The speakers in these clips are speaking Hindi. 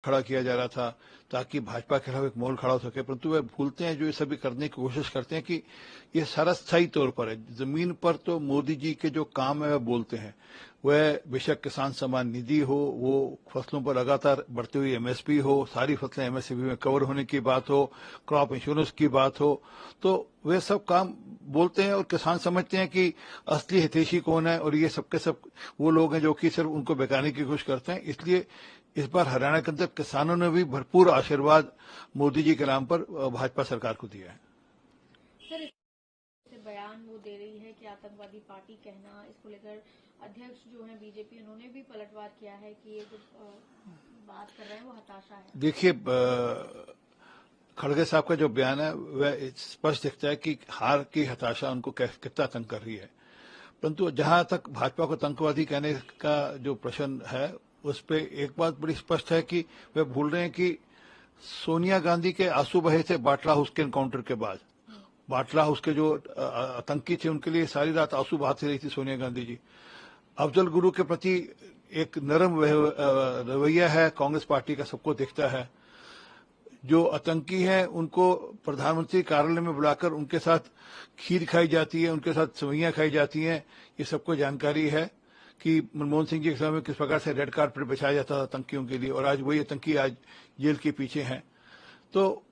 खड़ा किया जा रहा था ताकि भाजपा के खिलाफ एक माहौल खड़ा हो सके, परंतु वे भूलते हैं, जो ये सभी करने की कोशिश करते हैं, कि ये सारा स्थायी तौर पर है। जमीन पर तो मोदी जी के जो काम है वह बोलते हैं। वह बेशक किसान सम्मान निधि हो, वो फसलों पर लगातार बढ़ती हुई एमएसपी हो, सारी फसलें एमएसपी में कवर होने की बात हो, क्रॉप इंश्योरेंस की बात हो, तो वे सब काम बोलते हैं और किसान समझते हैं कि असली हितैषी कौन है, और ये सबके सब वो लोग हैं जो कि सिर्फ उनको बेकाने की कोशिश करते हैं। इसलिए इस बार हरियाणा के अंदर किसानों ने भी भरपूर आशीर्वाद मोदी जी के नाम पर भाजपा सरकार को दिया है। सर, इस बयान वो दे रही है कि आतंकवादी पार्टी कहना, इसको लेकर अध्यक्ष जो है बीजेपी, उन्होंने भी पलटवार किया है कि ये जो बात कर रहे हैं वो हताशा है। देखिए, खड़गे साहब का जो बयान है वह स्पष्ट दिखता है कि हार की हताशा उनको कितना तंग कर रही है। परंतु जहां तक भाजपा को आतंकवादी कहने का जो प्रश्न है, उस पर एक बात बड़ी स्पष्ट है कि वे भूल रहे हैं कि सोनिया गांधी के आंसू बहे थे बाटला हाउस के एनकाउंटर के बाद। बाटला हाउस के जो आतंकी थे उनके लिए सारी रात आंसू बहाती रही थी सोनिया गांधी जी। अफजल गुरु के प्रति एक नरम रवैया है कांग्रेस पार्टी का, सबको दिखता है। जो आतंकी हैं उनको प्रधानमंत्री कार्यालय में बुलाकर उनके साथ खीर खाई जाती है, उनके साथ सेवइयां खाई जाती हैं। ये सबको जानकारी है कि मनमोहन सिंह जी के समय में किस प्रकार से रेड कार्पेट बिछाया जाता था आतंकियों के लिए, और आज वही आतंकी आज जेल के पीछे हैं। तो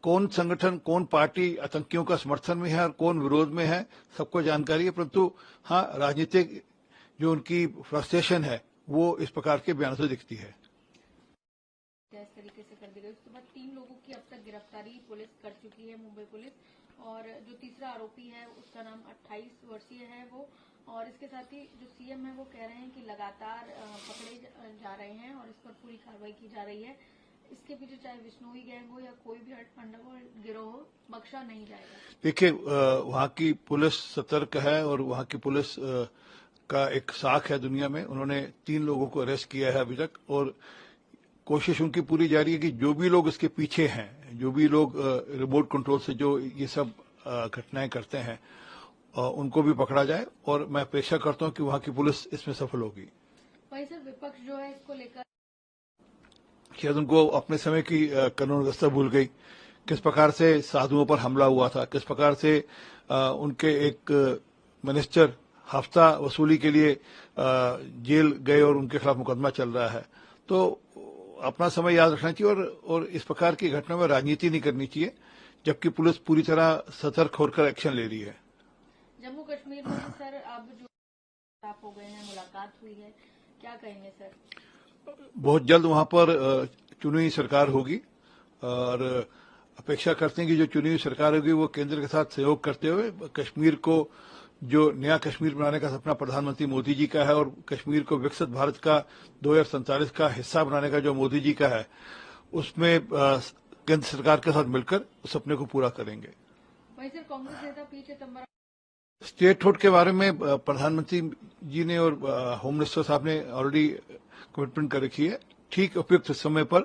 कौन संगठन, कौन पार्टी आतंकियों का समर्थन में है और कौन विरोध में है, सबको जानकारी है। परंतु हाँ, राजनीतिक जो उनकी फ्रस्ट्रेशन है वो इस प्रकार के बयानों से दिखती है। इस तरीके से कर दी गई, उसके बाद 3 लोगों की अब तक गिरफ्तारी पुलिस कर चुकी है, मुंबई पुलिस। और जो तीसरा आरोपी है उसका नाम 28 वर्षीय है वो। और इसके साथ ही जो सीएम है वो कह रहे हैं कि लगातार पकड़े जा रहे हैं और इस पर पूरी कार्रवाई की जा रही है। इसके पीछे चाहे विश्नोई गैंग हो या कोई भी अंडरवर्ल्ड गिरोह हो, बख्शा नहीं जाएगा। देखिए, वहाँ की पुलिस सतर्क है और वहाँ की पुलिस का एक साख है दुनिया में। उन्होंने 3 लोगों को अरेस्ट किया है अभी तक, और कोशिश उनकी पूरी जारी है कि जो भी लोग इसके पीछे हैं, जो भी लोग रिमोट कंट्रोल से जो ये सब घटनाएं करते हैं, उनको भी पकड़ा जाए। और मैं अपेक्षा करता हूं कि वहां की पुलिस इसमें सफल होगी। वहीं सर, विपक्ष जो है इसको लेकर शायद उनको अपने समय की कानून व्यवस्था भूल गई, किस प्रकार से साधुओं पर हमला हुआ था, किस प्रकार से उनके एक मिनिस्टर हफ्ता वसूली के लिए जेल गए और उनके खिलाफ मुकदमा चल रहा है। तो अपना समय याद रखना चाहिए और इस प्रकार की घटना में राजनीति नहीं करनी चाहिए, जबकि पुलिस पूरी तरह सतर्क होकर एक्शन ले रही है। जम्मू कश्मीर में सर अब जो साफ हो गए हैं, मुलाकात हुई है, क्या कहेंगे सर? बहुत जल्द वहां पर चुनी हुई सरकार होगी और अपेक्षा करते हैं कि जो चुनी हुई सरकार होगी वो केंद्र के साथ सहयोग करते हुए कश्मीर को, जो नया कश्मीर बनाने का सपना प्रधानमंत्री मोदी जी का है और कश्मीर को विकसित भारत का 2047 का हिस्सा बनाने का जो मोदी जी का है, उसमें केंद्र सरकार के साथ मिलकर उस सपने को पूरा करेंगे। वहीं सर, कांग्रेस नेता पी चिदम्बरम स्टेट हुड के बारे में प्रधानमंत्री जी ने और होम मिनिस्टर साहब ने ऑलरेडी कमिटमेंट कर रखी है। ठीक उपयुक्त समय पर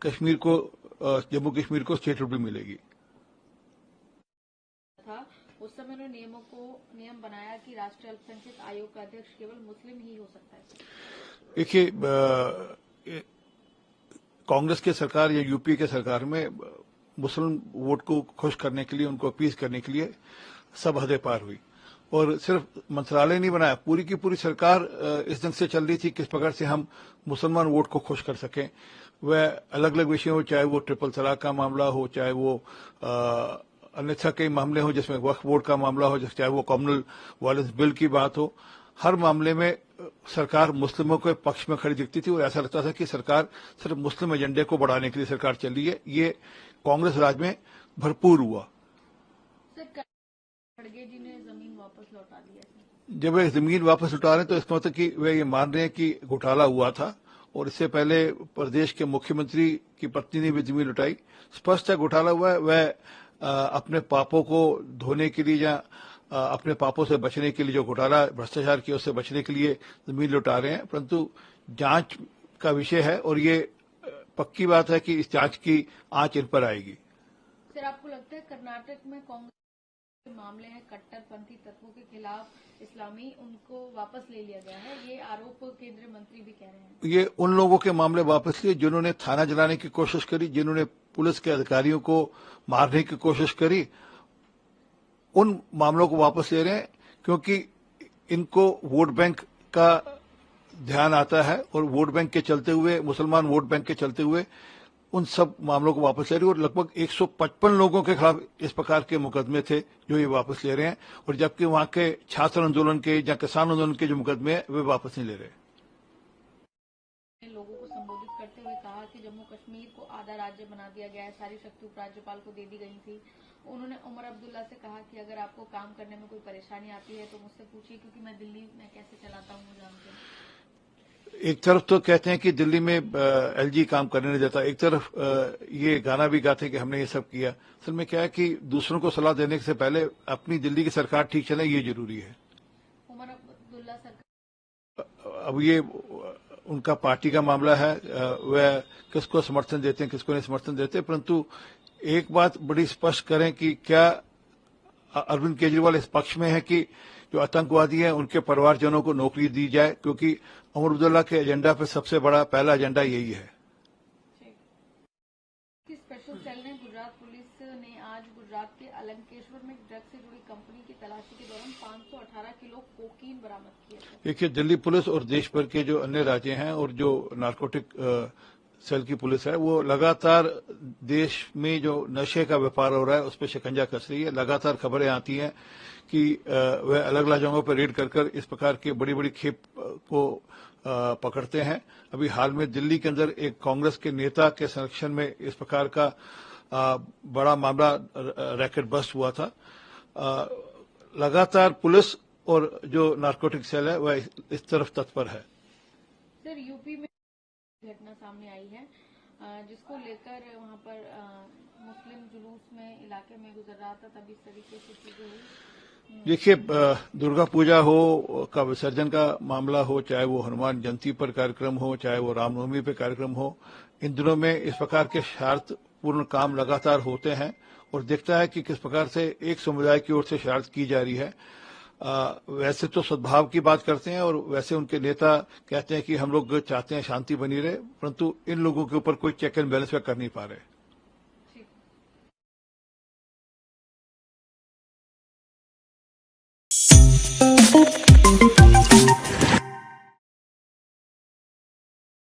कश्मीर को, जम्मू कश्मीर को स्टेट हुड भी मिलेगी। था उस समय उन्होंने नियम बनाया कि राष्ट्रीय अल्पसंख्यक आयोग का अध्यक्ष केवल मुस्लिम ही हो सकता है। देखिए, कांग्रेस की सरकार या यूपी के सरकार में मुस्लिम वोट को खुश करने के लिए, उनको अपील करने के लिए सब हदें पार हुई, और सिर्फ मंत्रालय नहीं बनाया, पूरी की पूरी सरकार इस ढंग से चल रही थी किस प्रकार से हम मुसलमान वोट को खुश कर सकें। वह अलग अलग विषय हो, चाहे वो ट्रिपल तलाक का मामला हो, चाहे वो अन्यथा कई मामले हो जिसमें वक्फ बोर्ड का मामला हो, चाहे वो कम्युनल वायलेंस बिल की बात हो, हर मामले में सरकार मुस्लिमों के पक्ष में खड़ी दिखती थी और ऐसा लगता था कि सरकार सिर्फ मुस्लिम एजेंडे को बढ़ाने के लिए सरकार चल रही है। ये कांग्रेस राज में भरपूर हुआ। खड़गे जी ने जमीन वापस लौटा दिया। जब वे जमीन वापस लौटा रहे हैं तो इसका मतलब कि वे ये मान रहे हैं कि घोटाला हुआ था, और इससे पहले प्रदेश के मुख्यमंत्री की पत्नी ने भी जमीन लौटाई। स्पष्ट है घोटाला हुआ है। वह अपने पापों को धोने के लिए या अपने पापों से बचने के लिए, जो घोटाला भ्रष्टाचार किया उससे बचने के लिए जमीन लौटा रहे हैं, परंतु जांच का विषय है और ये पक्की बात है कि इस जांच की आंच इन पर आएगी। सर, आपको लगता है कर्नाटक में कांग्रेस मामले हैं कट्टरपंथी तत्वों के खिलाफ इस्लामी, उनको वापस ले लिया गया है, ये आरोप केंद्रीय मंत्री भी कह रहे हैं। ये उन लोगों के मामले वापस लिए जिन्होंने थाना जलाने की कोशिश करी, जिन्होंने पुलिस के अधिकारियों को मारने की कोशिश करी, उन मामलों को वापस ले रहे हैं क्योंकि इनको वोट बैंक का ध्यान आता है और वोट बैंक के चलते हुए, मुसलमान वोट बैंक के चलते हुए उन सब मामलों को वापस ले रहे हैं। और लगभग 155 लोगों के खिलाफ इस प्रकार के मुकदमे थे जो ये वापस ले रहे हैं, और जबकि वहां के छात्र आंदोलन के या किसान आंदोलन के जो मुकदमे हैं वे वापस नहीं ले रहे। लोगों को संबोधित करते हुए कहा कि जम्मू कश्मीर को आधा राज्य बना दिया गया है, सारी शक्ति उपराज्यपाल को दे दी गई थी। उन्होंने उमर अब्दुल्ला से कहा कि अगर आपको काम करने में कोई परेशानी आती है तो मुझसे पूछिए, क्योंकि मैं दिल्ली में कैसे चलाता हूँ वो जानते हैं। एक तरफ तो कहते हैं कि दिल्ली में एलजी काम करने नहीं देता, एक तरफ ये गाना भी गाते हैं कि हमने ये सब किया। असल में क्या है कि दूसरों को सलाह देने से पहले अपनी दिल्ली की सरकार ठीक चले, ये जरूरी है। उमर अब्दुल्ला सरकार, अब ये उनका पार्टी का मामला है, वह किसको समर्थन देते हैं किसको नहीं समर्थन देते, परंतु एक बात बड़ी स्पष्ट करें कि क्या अरविंद केजरीवाल इस पक्ष में है कि जो आतंकवादी हैं उनके परिवारजनों को नौकरी दी जाए, क्योंकि उमर अब्दुल्ला के एजेंडा पे सबसे बड़ा पहला एजेंडा यही है। स्पेशल सेल ने गुजरात पुलिस ने आज गुजरात के अलंकेश्वर में ड्रग से जुड़ी कंपनी की तलाशी के दौरान 518 किलो कोकीन बरामद किया था। देखिए, दिल्ली पुलिस और देश भर के जो अन्य राज्य हैं और जो नारकोटिक सेल की पुलिस है वो लगातार देश में जो नशे का व्यापार हो रहा है उस पर शिकंजा कस रही है। लगातार खबरें आती हैं कि वह अलग अलग जगहों पर रेड कर इस प्रकार के बड़ी बड़ी खेप को पकड़ते हैं। अभी हाल में दिल्ली के अंदर एक कांग्रेस के नेता के संरक्षण में इस प्रकार का बड़ा मामला रैकेट बस्ट हुआ था। लगातार पुलिस और जो नारकोटिक सेल है वह इस तरफ तत्पर है। सर, यूपी में घटना सामने आई है जिसको लेकर वहां पर मुस्लिम जुलूस में इलाके में गुजर रहा था, तब इस तरीके से चीजें हुई। देखिए, दुर्गा पूजा हो का विसर्जन का मामला हो, चाहे वो हनुमान जयंती पर कार्यक्रम हो, चाहे वो रामनवमी पर कार्यक्रम हो, इन दिनों में इस प्रकार के शरारतपूर्ण काम लगातार होते हैं और दिखता है कि किस प्रकार से एक समुदाय की ओर से शरारत की जा रही है। वैसे तो सद्भाव की बात करते हैं और वैसे उनके नेता कहते हैं कि हम लोग चाहते हैं शांति बनी रहे, परंतु इन लोगों के ऊपर कोई चेक एंड बैलेंस कर नहीं पा रहे।